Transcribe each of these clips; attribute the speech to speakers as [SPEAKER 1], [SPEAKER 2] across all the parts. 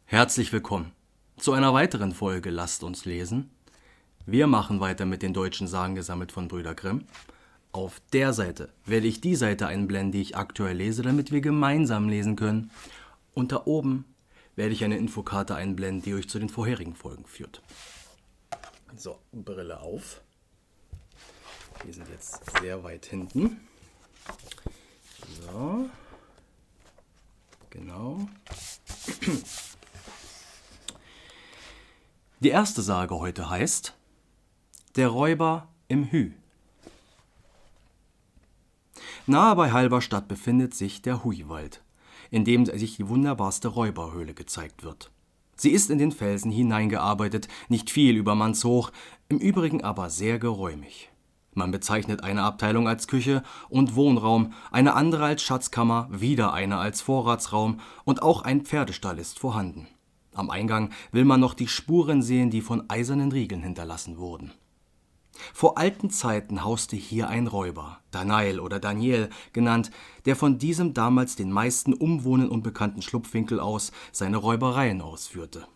[SPEAKER 1] Herzlich willkommen zu einer weiteren Folge Lasst uns lesen. Wir machen weiter mit den deutschen Sagen gesammelt von Brüder Grimm. Auf der Seite werde ich die Seite einblenden, die ich aktuell lese, damit wir gemeinsam lesen können. Und da oben werde ich eine Infokarte einblenden, die euch zu den vorherigen Folgen führt. So, Brille auf. Wir sind jetzt sehr weit hinten. So. Genau. Die erste Sage heute heißt Der Räuber im Hü. Nahe bei Halberstadt befindet sich der Huiwald, in dem sich die wunderbarste Räuberhöhle gezeigt wird. Sie ist in den Felsen hineingearbeitet, nicht viel übermannshoch, im Übrigen aber sehr geräumig. Man bezeichnet eine Abteilung als Küche und Wohnraum, eine andere als Schatzkammer, wieder eine als Vorratsraum und auch ein Pferdestall ist vorhanden. Am Eingang will man noch die Spuren sehen, die von eisernen Riegeln hinterlassen wurden. Vor alten Zeiten hauste hier ein Räuber, Danail oder Daniel genannt, der von diesem damals den meisten Umwohnern unbekannten Schlupfwinkel aus seine Räubereien ausführte.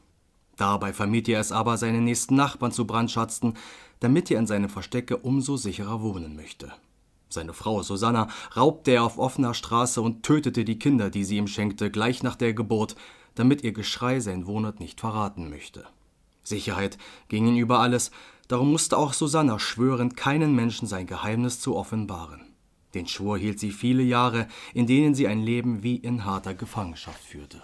[SPEAKER 1] Dabei vermied er es aber, seine nächsten Nachbarn zu brandschatzen, damit er in seinem Verstecke umso sicherer wohnen möchte. Seine Frau Susanna raubte er auf offener Straße und tötete die Kinder, die sie ihm schenkte, gleich nach der Geburt, damit ihr Geschrei sein Wohnort nicht verraten möchte. Sicherheit ging ihn über alles, darum musste auch Susanna schwören, keinen Menschen sein Geheimnis zu offenbaren. Den Schwur hielt sie viele Jahre, in denen sie ein Leben wie in harter Gefangenschaft führte.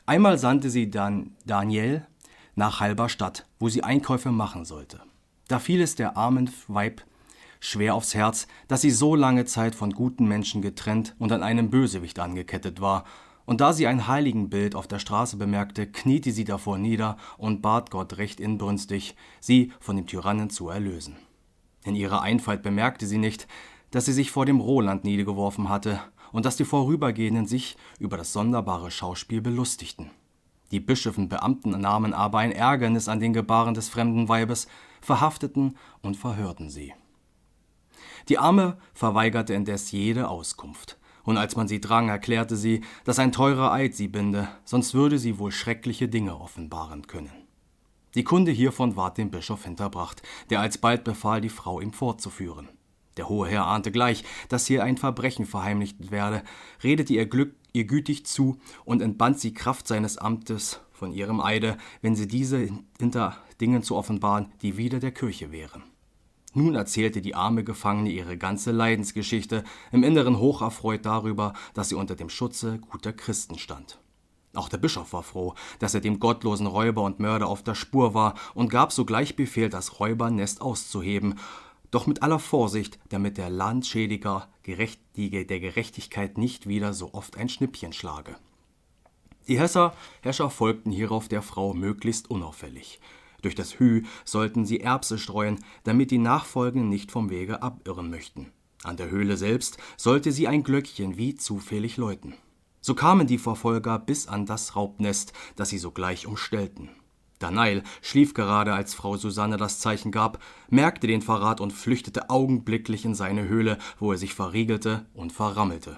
[SPEAKER 1] Einmal sandte sie dann Daniel nach Halberstadt, wo sie Einkäufe machen sollte. Da fiel es der armen Weib schwer aufs Herz, dass sie so lange Zeit von guten Menschen getrennt und an einem Bösewicht angekettet war, und da sie ein Heiligenbild auf der Straße bemerkte, kniete sie davor nieder und bat Gott recht inbrünstig, sie von dem Tyrannen zu erlösen. In ihrer Einfalt bemerkte sie nicht, dass sie sich vor dem Roland niedergeworfen hatte und dass die Vorübergehenden sich über das sonderbare Schauspiel belustigten. Die Bischöfen Beamten nahmen aber ein Ärgernis an den Gebaren des fremden Weibes, verhafteten und verhörten sie. Die Arme verweigerte indes jede Auskunft, und als man sie drang, erklärte sie, dass ein teurer Eid sie binde, sonst würde sie wohl schreckliche Dinge offenbaren können. Die Kunde hiervon ward dem Bischof hinterbracht, der alsbald befahl, die Frau ihm fortzuführen. Der hohe Herr ahnte gleich, dass hier ein Verbrechen verheimlicht werde, redete ihr gütig zu und entband sie Kraft seines Amtes von ihrem Eide, wenn sie diese hinter Dingen zu offenbaren, die wider der Kirche wären. Nun erzählte die arme Gefangene ihre ganze Leidensgeschichte, im Inneren hocherfreut darüber, dass sie unter dem Schutze guter Christen stand. Auch der Bischof war froh, dass er dem gottlosen Räuber und Mörder auf der Spur war und gab sogleich Befehl, das Räubernest auszuheben, doch mit aller Vorsicht, damit der Landschädiger der Gerechtigkeit nicht wieder so oft ein Schnippchen schlage. Die Herrscher folgten hierauf der Frau möglichst unauffällig. Durch das Hü sollten sie Erbse streuen, damit die Nachfolgenden nicht vom Wege abirren möchten. An der Höhle selbst sollte sie ein Glöckchen wie zufällig läuten. So kamen die Verfolger bis an das Raubnest, das sie sogleich umstellten. Danail schlief gerade, als Frau Susanne das Zeichen gab, merkte den Verrat und flüchtete augenblicklich in seine Höhle, wo er sich verriegelte und verrammelte.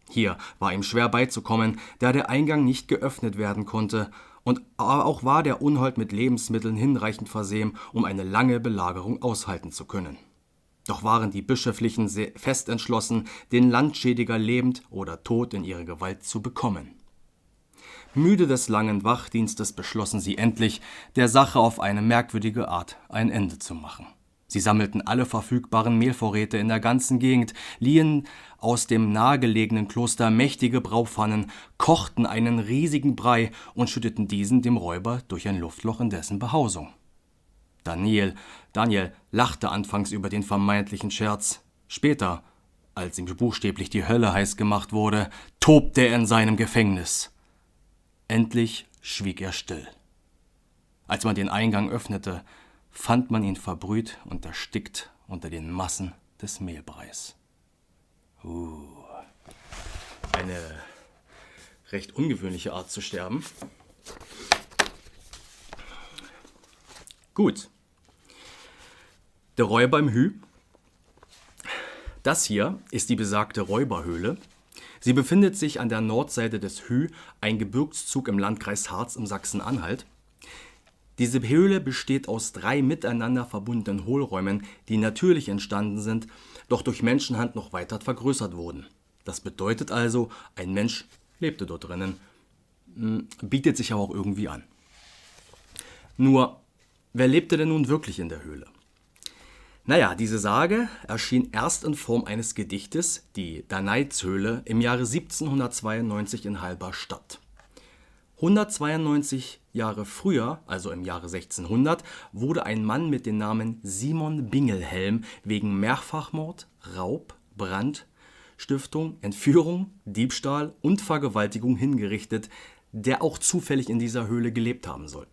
[SPEAKER 1] Hier war ihm schwer beizukommen, da der Eingang nicht geöffnet werden konnte, und auch war der Unhold mit Lebensmitteln hinreichend versehen, um eine lange Belagerung aushalten zu können. Doch waren die Bischöflichen fest entschlossen, den Landschädiger lebend oder tot in ihre Gewalt zu bekommen. Müde des langen Wachdienstes beschlossen sie endlich, der Sache auf eine merkwürdige Art ein Ende zu machen. Sie sammelten alle verfügbaren Mehlvorräte in der ganzen Gegend, liehen aus dem nahegelegenen Kloster mächtige Braupfannen, kochten einen riesigen Brei und schütteten diesen dem Räuber durch ein Luftloch in dessen Behausung. Daniel lachte anfangs über den vermeintlichen Scherz. Später, als ihm buchstäblich die Hölle heiß gemacht wurde, tobte er in seinem Gefängnis. Endlich schwieg er still. Als man den Eingang öffnete, fand man ihn verbrüht und erstickt unter den Massen des Mehlbreis. Eine recht ungewöhnliche Art zu sterben. Gut. Der Räuber im Hü. Das hier ist die besagte Räuberhöhle, Sie befindet sich an der Nordseite des Hü, ein Gebirgszug im Landkreis Harz im Sachsen-Anhalt. Diese Höhle besteht aus 3 miteinander verbundenen Hohlräumen, die natürlich entstanden sind, doch durch Menschenhand noch weiter vergrößert wurden. Das bedeutet also, ein Mensch lebte dort drinnen, bietet sich aber auch irgendwie an. Nur, wer lebte denn nun wirklich in der Höhle? Naja, diese Sage erschien erst in Form eines Gedichtes, die Daneids-Höhle, im Jahre 1792 in Halberstadt. 192 Jahre früher, also im Jahre 1600, wurde ein Mann mit dem Namen Simon Bingelhelm wegen Mehrfachmord, Raub, Brand, Stiftung, Entführung, Diebstahl und Vergewaltigung hingerichtet, der auch zufällig in dieser Höhle gelebt haben soll.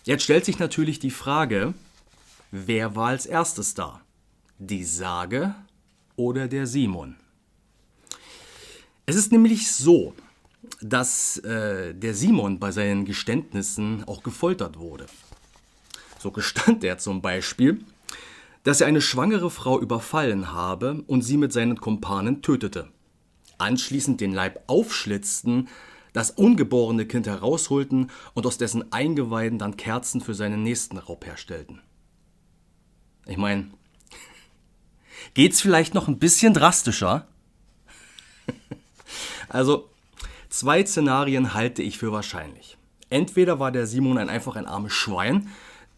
[SPEAKER 1] Jetzt stellt sich natürlich die Frage, wer war als erstes da? Die Sage oder der Simon? Es ist nämlich so, dass der Simon bei seinen Geständnissen auch gefoltert wurde. So gestand er zum Beispiel, dass er eine schwangere Frau überfallen habe und sie mit seinen Kumpanen tötete. Anschließend den Leib aufschlitzten, das ungeborene Kind herausholten und aus dessen Eingeweiden dann Kerzen für seinen nächsten Raub herstellten. Ich meine, geht's vielleicht noch ein bisschen drastischer? Also, 2 Szenarien halte ich für wahrscheinlich. Entweder war der Simon einfach ein armes Schwein,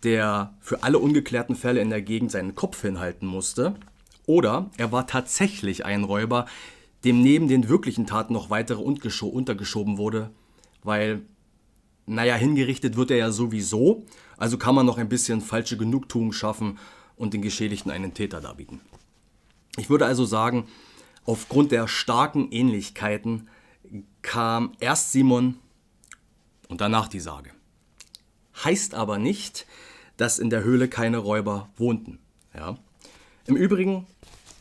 [SPEAKER 1] der für alle ungeklärten Fälle in der Gegend seinen Kopf hinhalten musste, oder er war tatsächlich ein Räuber, dem neben den wirklichen Taten noch weitere untergeschoben wurde, weil, naja, hingerichtet wird er ja sowieso, also kann man noch ein bisschen falsche Genugtuung schaffen und den Geschädigten einen Täter darbieten. Ich würde also sagen, aufgrund der starken Ähnlichkeiten kam erst Simon und danach die Sage. Heißt aber nicht, dass in der Höhle keine Räuber wohnten. Ja? Im Übrigen,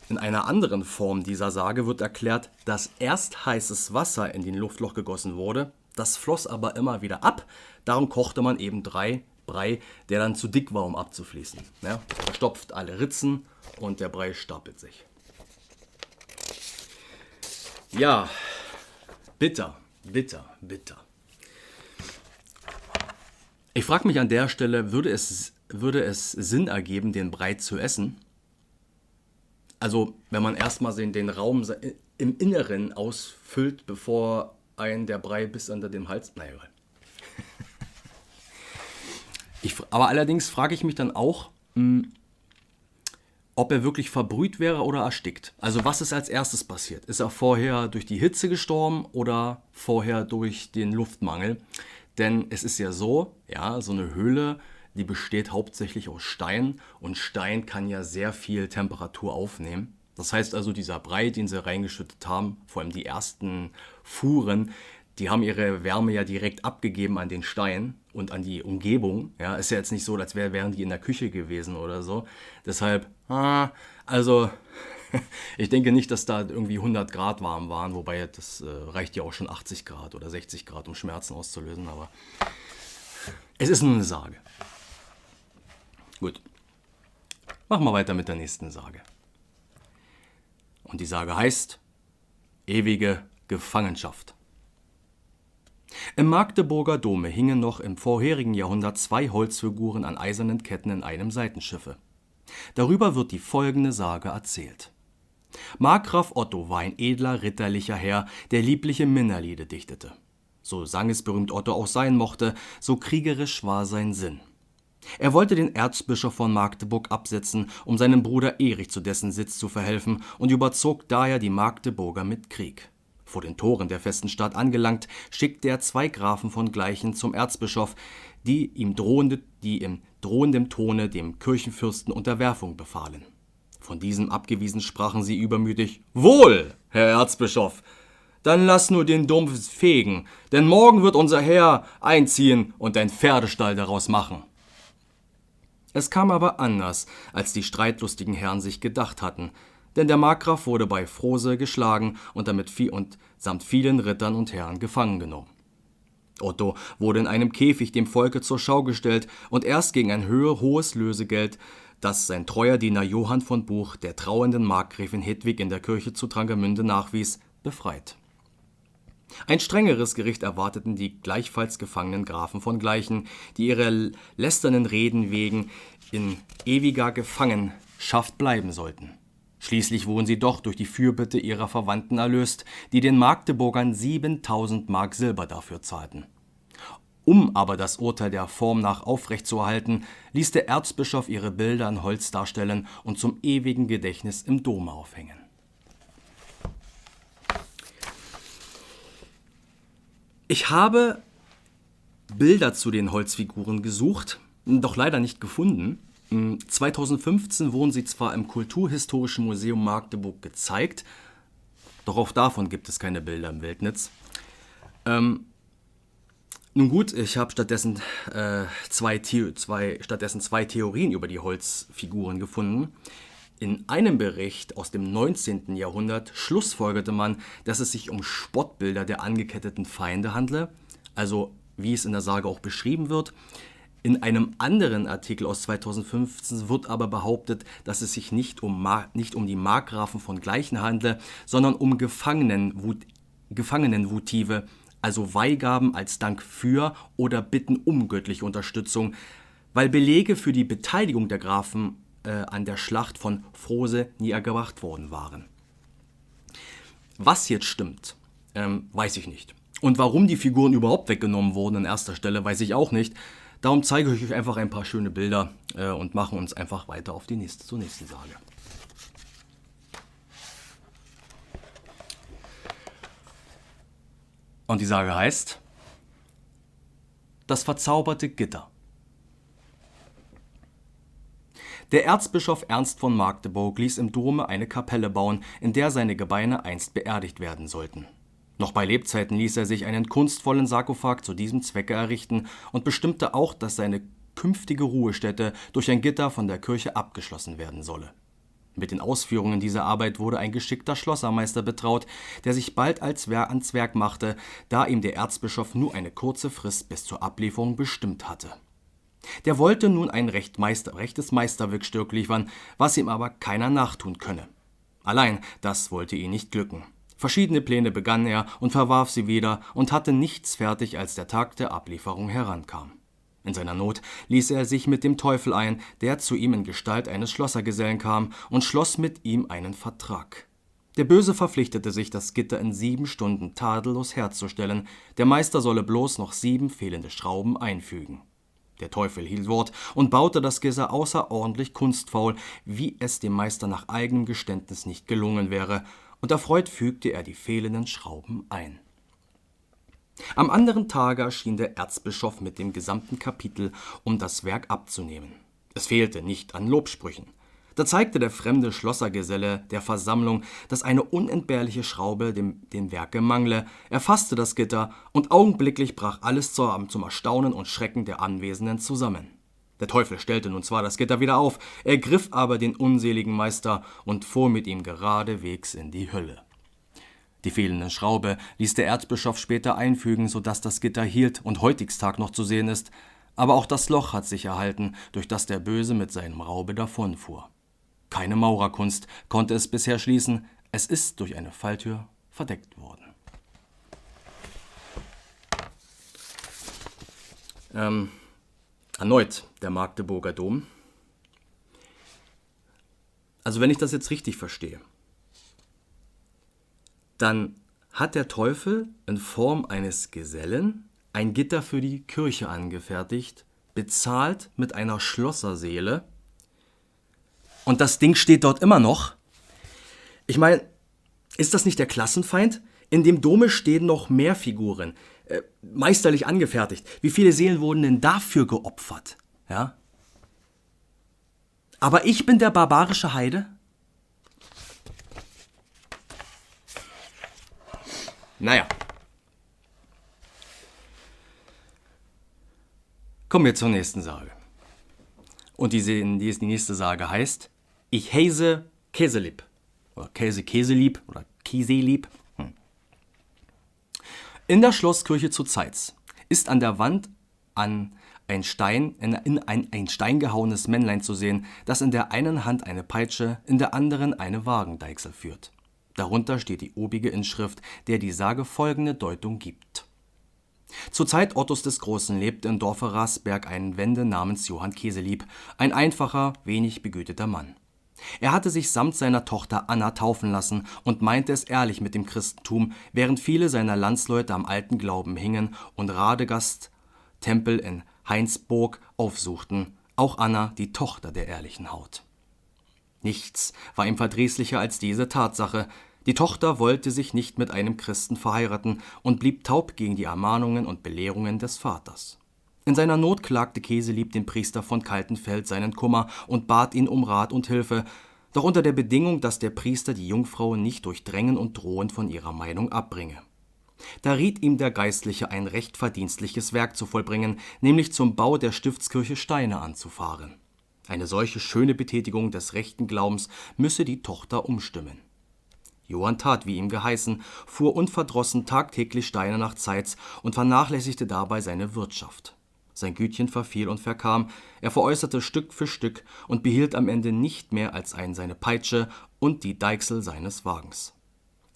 [SPEAKER 1] in einer anderen Form dieser Sage wird erklärt, dass erst heißes Wasser in den Luftloch gegossen wurde, das floss aber immer wieder ab, darum kochte man eben Brei, der dann zu dick war, um abzufließen. Ja? Verstopft alle Ritzen und der Brei stapelt sich. Ja, bitter. Ich frage mich an der Stelle, würde es Sinn ergeben, den Brei zu essen? Also, wenn man erstmal den Raum im Inneren ausfüllt, bevor einen der Brei bis unter dem Hals... Naja, egal. Aber allerdings frage ich mich dann auch, ob er wirklich verbrüht wäre oder erstickt. Also was ist als erstes passiert? Ist er vorher durch die Hitze gestorben oder vorher durch den Luftmangel? Denn es ist ja so, ja, so eine Höhle, die besteht hauptsächlich aus Stein und Stein kann ja sehr viel Temperatur aufnehmen. Das heißt also, dieser Brei, den sie reingeschüttet haben, vor allem die ersten Fuhren, die haben ihre Wärme ja direkt abgegeben an den Stein und an die Umgebung. Ja, ist ja jetzt nicht so, als wären die in der Küche gewesen oder so. Deshalb, also ich denke nicht, dass da irgendwie 100 Grad warm waren, wobei das reicht ja auch schon 80 Grad oder 60 Grad, um Schmerzen auszulösen, aber es ist nur eine Sage. Gut, machen wir weiter mit der nächsten Sage. Und die Sage heißt ewige Gefangenschaft. Im Magdeburger Dome hingen noch im vorherigen Jahrhundert 2 Holzfiguren an eisernen Ketten in einem Seitenschiffe. Darüber wird die folgende Sage erzählt. Markgraf Otto war ein edler, ritterlicher Herr, der liebliche Minnerlieder dichtete. So sangesberühmt Otto auch sein mochte, so kriegerisch war sein Sinn. Er wollte den Erzbischof von Magdeburg absetzen, um seinem Bruder Erich zu dessen Sitz zu verhelfen und überzog daher die Magdeburger mit Krieg. Vor den Toren der festen Stadt angelangt, schickte er 2 Grafen von Gleichen zum Erzbischof, die in drohendem Tone dem Kirchenfürsten Unterwerfung befahlen. Von diesem abgewiesen sprachen sie übermütig: »Wohl, Herr Erzbischof, dann lass nur den Dom fegen, denn morgen wird unser Herr einziehen und ein Pferdestall daraus machen.« Es kam aber anders, als die streitlustigen Herren sich gedacht hatten, denn der Markgraf wurde bei Frose geschlagen und samt vielen Rittern und Herren gefangen genommen. Otto wurde in einem Käfig dem Volke zur Schau gestellt und erst gegen ein hohes Lösegeld das sein treuer Diener Johann von Buch der trauernden Markgräfin Hedwig in der Kirche zu Travemünde nachwies, befreit. Ein strengeres Gericht erwarteten die gleichfalls gefangenen Grafen von Gleichen, die ihrer lästernden Reden wegen in ewiger Gefangenschaft bleiben sollten. Schließlich wurden sie doch durch die Fürbitte ihrer Verwandten erlöst, die den Magdeburgern 7.000 Mark Silber dafür zahlten. Um aber das Urteil der Form nach aufrechtzuerhalten, ließ der Erzbischof ihre Bilder in Holz darstellen und zum ewigen Gedächtnis im Dom aufhängen. Ich habe Bilder zu den Holzfiguren gesucht, doch leider nicht gefunden. 2015 wurden sie zwar im Kulturhistorischen Museum Magdeburg gezeigt, doch auch davon gibt es keine Bilder im Weltnetz. Nun gut, ich habe stattdessen zwei Theorien über die Holzfiguren gefunden. In einem Bericht aus dem 19. Jahrhundert schlussfolgerte man, dass es sich um Spottbilder der angeketteten Feinde handle, also wie es in der Sage auch beschrieben wird. In einem anderen Artikel aus 2015 wird aber behauptet, dass es sich nicht um die Markgrafen von Gleichen handle, sondern um Gefangenenvotive, also Weihgaben als Dank für oder Bitten um göttliche Unterstützung, weil Belege für die Beteiligung der Grafen an der Schlacht von Frose nie erbracht worden waren. Was jetzt stimmt, weiß ich nicht. Und warum die Figuren überhaupt weggenommen wurden an erster Stelle, weiß ich auch nicht. Darum zeige ich euch einfach ein paar schöne Bilder und machen uns einfach weiter auf zur nächsten Sage. Und die Sage heißt Das verzauberte Gitter. Der Erzbischof Ernst von Magdeburg ließ im Dome eine Kapelle bauen, in der seine Gebeine einst beerdigt werden sollten. Noch bei Lebzeiten ließ er sich einen kunstvollen Sarkophag zu diesem Zwecke errichten und bestimmte auch, dass seine künftige Ruhestätte durch ein Gitter von der Kirche abgeschlossen werden solle. Mit den Ausführungen dieser Arbeit wurde ein geschickter Schlossermeister betraut, der sich bald ans Werk machte, da ihm der Erzbischof nur eine kurze Frist bis zur Ablieferung bestimmt hatte. Der wollte nun ein rechtes Meisterwerk liefern, was ihm aber keiner nachtun könne. Allein das wollte ihm nicht glücken. Verschiedene Pläne begann er und verwarf sie wieder und hatte nichts fertig, als der Tag der Ablieferung herankam. In seiner Not ließ er sich mit dem Teufel ein, der zu ihm in Gestalt eines Schlossergesellen kam, und schloss mit ihm einen Vertrag. Der Böse verpflichtete sich, das Gitter in 7 Stunden tadellos herzustellen, der Meister solle bloß noch 7 fehlende Schrauben einfügen. Der Teufel hielt Wort und baute das Gitter außerordentlich kunstfaul, wie es dem Meister nach eigenem Geständnis nicht gelungen wäre, und erfreut fügte er die fehlenden Schrauben ein. Am anderen Tage erschien der Erzbischof mit dem gesamten Kapitel, um das Werk abzunehmen. Es fehlte nicht an Lobsprüchen. Da zeigte der fremde Schlossergeselle der Versammlung, dass eine unentbehrliche Schraube dem Werke mangle. Er fasste das Gitter, und augenblicklich brach alles zum Erstaunen und Schrecken der Anwesenden zusammen. Der Teufel stellte nun zwar das Gitter wieder auf, ergriff aber den unseligen Meister und fuhr mit ihm geradewegs in die Hölle. Die fehlende Schraube ließ der Erzbischof später einfügen, sodass das Gitter hielt und heutigstag noch zu sehen ist, aber auch das Loch hat sich erhalten, durch das der Böse mit seinem Raube davonfuhr. Keine Maurerkunst konnte es bisher schließen, es ist durch eine Falltür verdeckt worden. Erneut der Magdeburger Dom. Also wenn ich das jetzt richtig verstehe, dann hat der Teufel in Form eines Gesellen ein Gitter für die Kirche angefertigt, bezahlt mit einer Schlosserseele, und das Ding steht dort immer noch. Ich meine, ist das nicht der Klassenfeind? In dem Dome stehen noch mehr Figuren, meisterlich angefertigt. Wie viele Seelen wurden denn dafür geopfert? Ja? Aber ich bin der barbarische Heide? Naja. Kommen wir zur nächsten Sage. Und die nächste Sage heißt Ich heise Käselieb. Oder Käselieb oder Kieselieb. In der Schlosskirche zu Zeitz ist an der Wand an in ein Stein gehauenes Männlein zu sehen, das in der einen Hand eine Peitsche, in der anderen eine Wagendeichsel führt. Darunter steht die obige Inschrift, der die Sage folgende Deutung gibt. Zur Zeit Ottos des Großen lebte im Dorfe Rasberg ein Wende namens Johann Keselieb, ein einfacher, wenig begüterter Mann. Er hatte sich samt seiner Tochter Anna taufen lassen und meinte es ehrlich mit dem Christentum, während viele seiner Landsleute am alten Glauben hingen und Radegast Tempel in Heinsburg aufsuchten, auch Anna, die Tochter der ehrlichen Haut. Nichts war ihm verdrießlicher als diese Tatsache. Die Tochter wollte sich nicht mit einem Christen verheiraten und blieb taub gegen die Ermahnungen und Belehrungen des Vaters. In seiner Not klagte Keselieb dem Priester von Kaltenfeld seinen Kummer und bat ihn um Rat und Hilfe, doch unter der Bedingung, dass der Priester die Jungfrau nicht durch Drängen und Drohen von ihrer Meinung abbringe. Da riet ihm der Geistliche, ein recht verdienstliches Werk zu vollbringen, nämlich zum Bau der Stiftskirche Steine anzufahren. Eine solche schöne Betätigung des rechten Glaubens müsse die Tochter umstimmen. Johann tat, wie ihm geheißen, fuhr unverdrossen tagtäglich Steine nach Zeitz und vernachlässigte dabei seine Wirtschaft. Sein Gütchen verfiel und verkam, er veräußerte Stück für Stück und behielt am Ende nicht mehr als seine Peitsche und die Deichsel seines Wagens.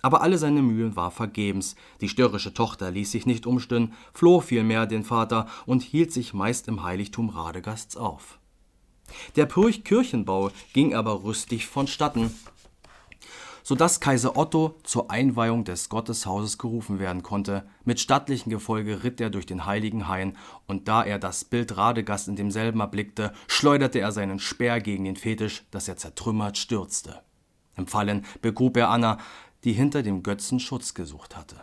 [SPEAKER 1] Aber alle seine Mühen war vergebens, die störrische Tochter ließ sich nicht umstimmen, floh vielmehr den Vater und hielt sich meist im Heiligtum Radegasts auf. Der Kirchenbau ging aber rüstig vonstatten, sodass Kaiser Otto zur Einweihung des Gotteshauses gerufen werden konnte. Mit stattlichem Gefolge ritt er durch den heiligen Hain, und da er das Bild Radegast in demselben erblickte, schleuderte er seinen Speer gegen den Fetisch, dass er zertrümmert stürzte. Im Fallen begrub er Anna, die hinter dem Götzen Schutz gesucht hatte.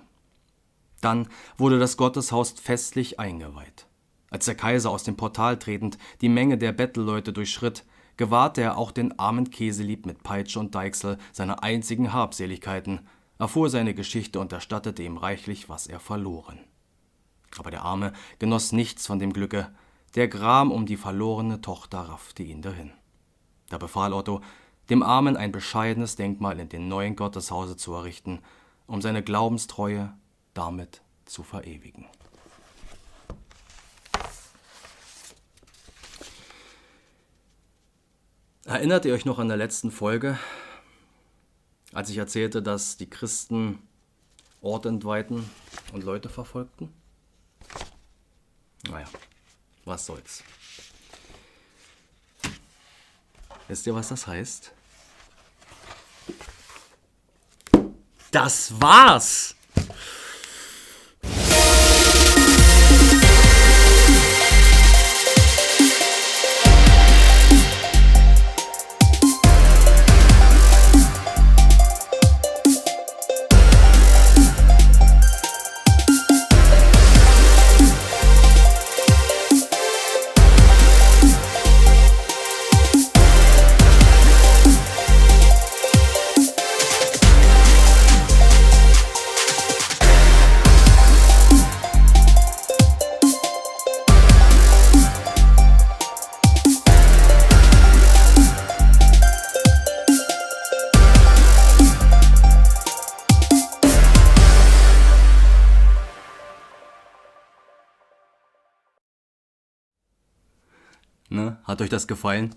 [SPEAKER 1] Dann wurde das Gotteshaus festlich eingeweiht. Als der Kaiser aus dem Portal tretend die Menge der Bettelleute durchschritt, gewahrte er auch den armen Keselieb mit Peitsche und Deichsel, seiner einzigen Habseligkeiten, erfuhr seine Geschichte und erstattete ihm reichlich, was er verloren. Aber der Arme genoss nichts von dem Glücke, der Gram um die verlorene Tochter raffte ihn dahin. Da befahl Otto, dem Armen ein bescheidenes Denkmal in dem neuen Gotteshause zu errichten, um seine Glaubenstreue damit zu verewigen. Erinnert ihr euch noch an der letzten Folge, als ich erzählte, dass die Christen Orte entweihten und Leute verfolgten? Naja, was soll's. Wisst ihr, was das heißt? Das war's! Ne? Hat euch das gefallen?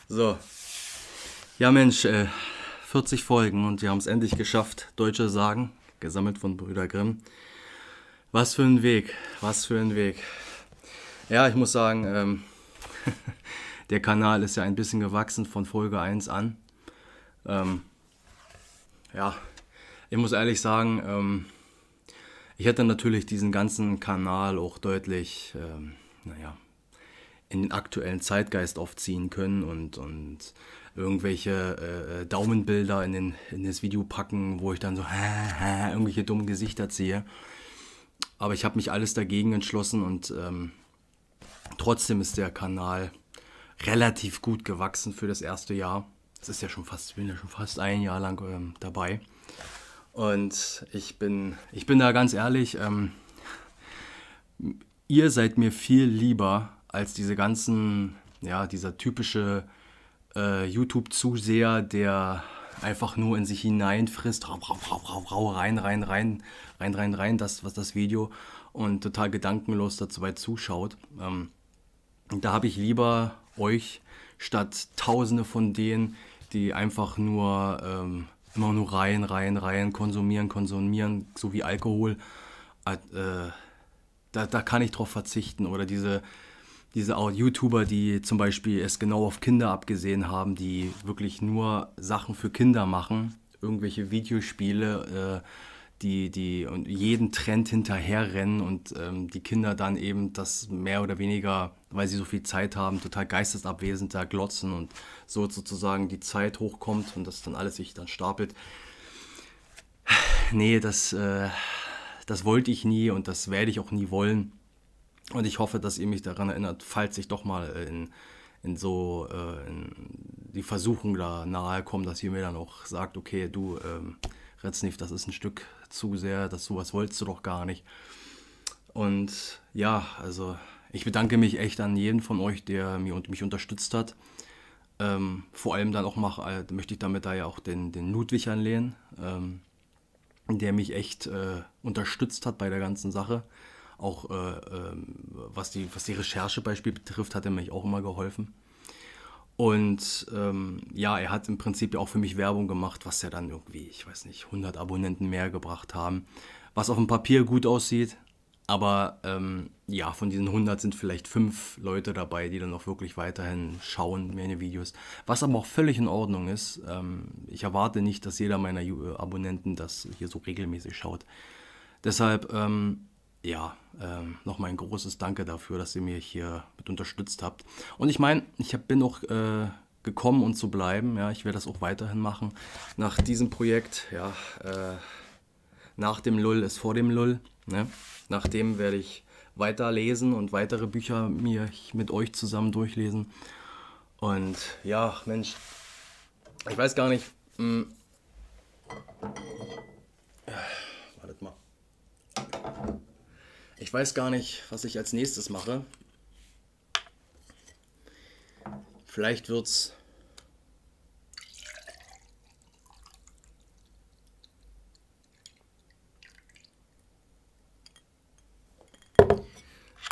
[SPEAKER 1] So. Ja Mensch, 40 Folgen und wir haben es endlich geschafft. Deutsche Sagen, gesammelt von Brüder Grimm. Was für ein Weg, was für ein Weg. Ja, ich muss sagen, der Kanal ist ja ein bisschen gewachsen von Folge 1 an. Ja, ich muss ehrlich sagen, ich hätte natürlich diesen ganzen Kanal auch deutlich, in den aktuellen Zeitgeist aufziehen können und irgendwelche Daumenbilder in das Video packen, wo ich dann so irgendwelche dummen Gesichter ziehe. Aber ich habe mich alles dagegen entschlossen und trotzdem ist der Kanal relativ gut gewachsen für das erste Jahr. Das ist ja schon fast ein Jahr lang dabei. Und ich bin da ganz ehrlich, ihr seid mir viel lieber als diese ganzen, dieser typische YouTube-Zuseher, der einfach nur in sich hineinfrisst, rein, das, was das Video, und total gedankenlos dazu weit zuschaut. Da habe ich lieber euch statt Tausende von denen, die einfach nur immer nur konsumieren, so wie Alkohol. Da kann ich drauf verzichten. Oder diese auch YouTuber, die zum Beispiel es genau auf Kinder abgesehen haben, die wirklich nur Sachen für Kinder machen, irgendwelche Videospiele, die und jeden Trend hinterherrennen und die Kinder dann eben das mehr oder weniger, weil sie so viel Zeit haben, total geistesabwesend da glotzen und so sozusagen die Zeit hochkommt und das dann alles sich dann stapelt. Nee, das wollte ich nie und das werde ich auch nie wollen. Und ich hoffe, dass ihr mich daran erinnert, falls ich doch mal in die Versuchung da nahe komme, dass ihr mir dann auch sagt, okay, du, Redsniff, das ist ein Stück zu sehr, sowas wolltest du doch gar nicht. Und ja, also ich bedanke mich echt an jeden von euch, der mich unterstützt hat. Vor allem dann auch möchte ich damit da ja auch den Ludwig anlehnen, der mich echt unterstützt hat bei der ganzen Sache. Auch was die Recherche beispielsweise betrifft, hat er mich auch immer geholfen. Und ja, er hat im Prinzip ja auch für mich Werbung gemacht, was ja dann irgendwie, ich weiß nicht, 100 Abonnenten mehr gebracht haben. Was auf dem Papier gut aussieht. Aber ja, von diesen 100 sind vielleicht 5 Leute dabei, die dann auch wirklich weiterhin schauen, meine Videos. Was aber auch völlig in Ordnung ist. Ich erwarte nicht, dass jeder meiner Abonnenten das hier so regelmäßig schaut. Deshalb, ja, nochmal ein großes Danke dafür, dass ihr mich hier mit unterstützt habt. Und ich meine, bin auch gekommen, um zu bleiben. Ja, ich werde das auch weiterhin machen. Nach diesem Projekt, ja, nach dem Lull ist vor dem Lull. Ne? Nach dem werde ich weiter lesen und weitere Bücher mir mit euch zusammen durchlesen. Und ja, Mensch, ich weiß gar nicht. Wartet mal. Ich weiß gar nicht, was ich als nächstes mache. Vielleicht wird's.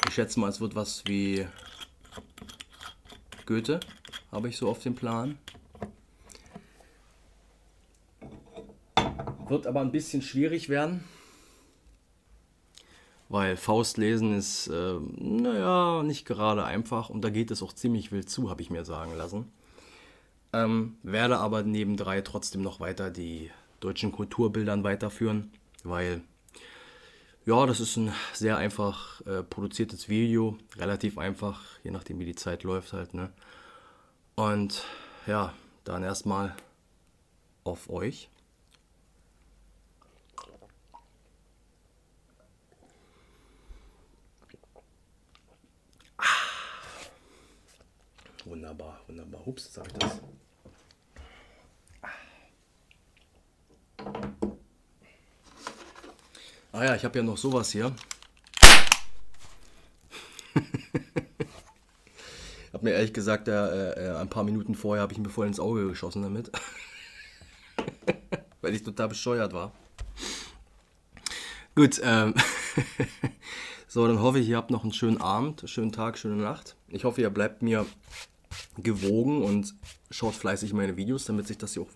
[SPEAKER 1] Ich schätze mal, es wird was wie Goethe, habe ich so auf dem Plan. Wird aber ein bisschen schwierig werden, weil Faust lesen ist, naja, nicht gerade einfach und da geht es auch ziemlich wild zu, habe ich mir sagen lassen. Werde aber nebendrei trotzdem noch weiter die deutschen Kulturbildern weiterführen, weil ja, das ist ein sehr einfach produziertes Video, relativ einfach, je nachdem wie die Zeit läuft halt, ne? Und ja, dann erstmal auf euch. Wunderbar, wunderbar. Hups, sag ich das. Ah ja, ich habe ja noch sowas hier. Hab mir ehrlich gesagt, ein paar Minuten vorher habe ich mir voll ins Auge geschossen damit. Weil ich total bescheuert war. Gut, so, dann hoffe ich, ihr habt noch einen schönen Abend, schönen Tag, schöne Nacht. Ich hoffe, ihr bleibt mir gewogen und schaut fleißig meine Videos, damit sich das hier auch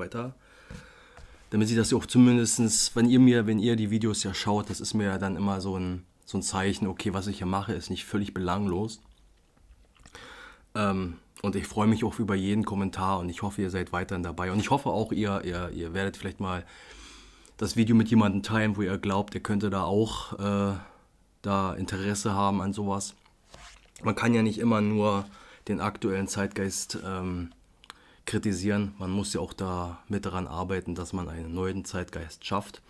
[SPEAKER 1] zumindest, wenn ihr die Videos ja schaut, das ist mir ja dann immer so ein Zeichen, okay, was ich hier mache, ist nicht völlig belanglos. Und ich freue mich auch über jeden Kommentar und ich hoffe, ihr seid weiterhin dabei. Und ich hoffe auch, ihr werdet vielleicht mal das Video mit jemandem teilen, wo ihr glaubt, ihr könnte da auch da Interesse haben an sowas. Man kann ja nicht immer nur den aktuellen Zeitgeist kritisieren. Man muss ja auch da mit daran arbeiten, dass man einen neuen Zeitgeist schafft.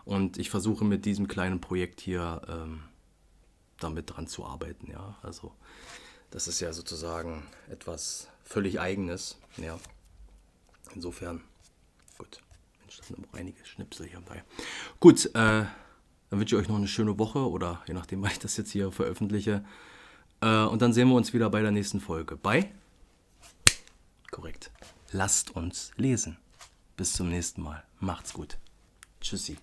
[SPEAKER 1] Und ich versuche mit diesem kleinen Projekt hier damit dran zu arbeiten. Ja, also das ist ja sozusagen etwas völlig Eigenes. Ja, insofern gut. Mensch, das sind auch einige Schnipsel hier dabei. Gut, dann wünsche ich euch noch eine schöne Woche oder je nachdem, wann ich das jetzt hier veröffentliche. Und dann sehen wir uns wieder bei der nächsten Folge. Korrekt. Lasst uns lesen. Bis zum nächsten Mal. Macht's gut. Tschüssi.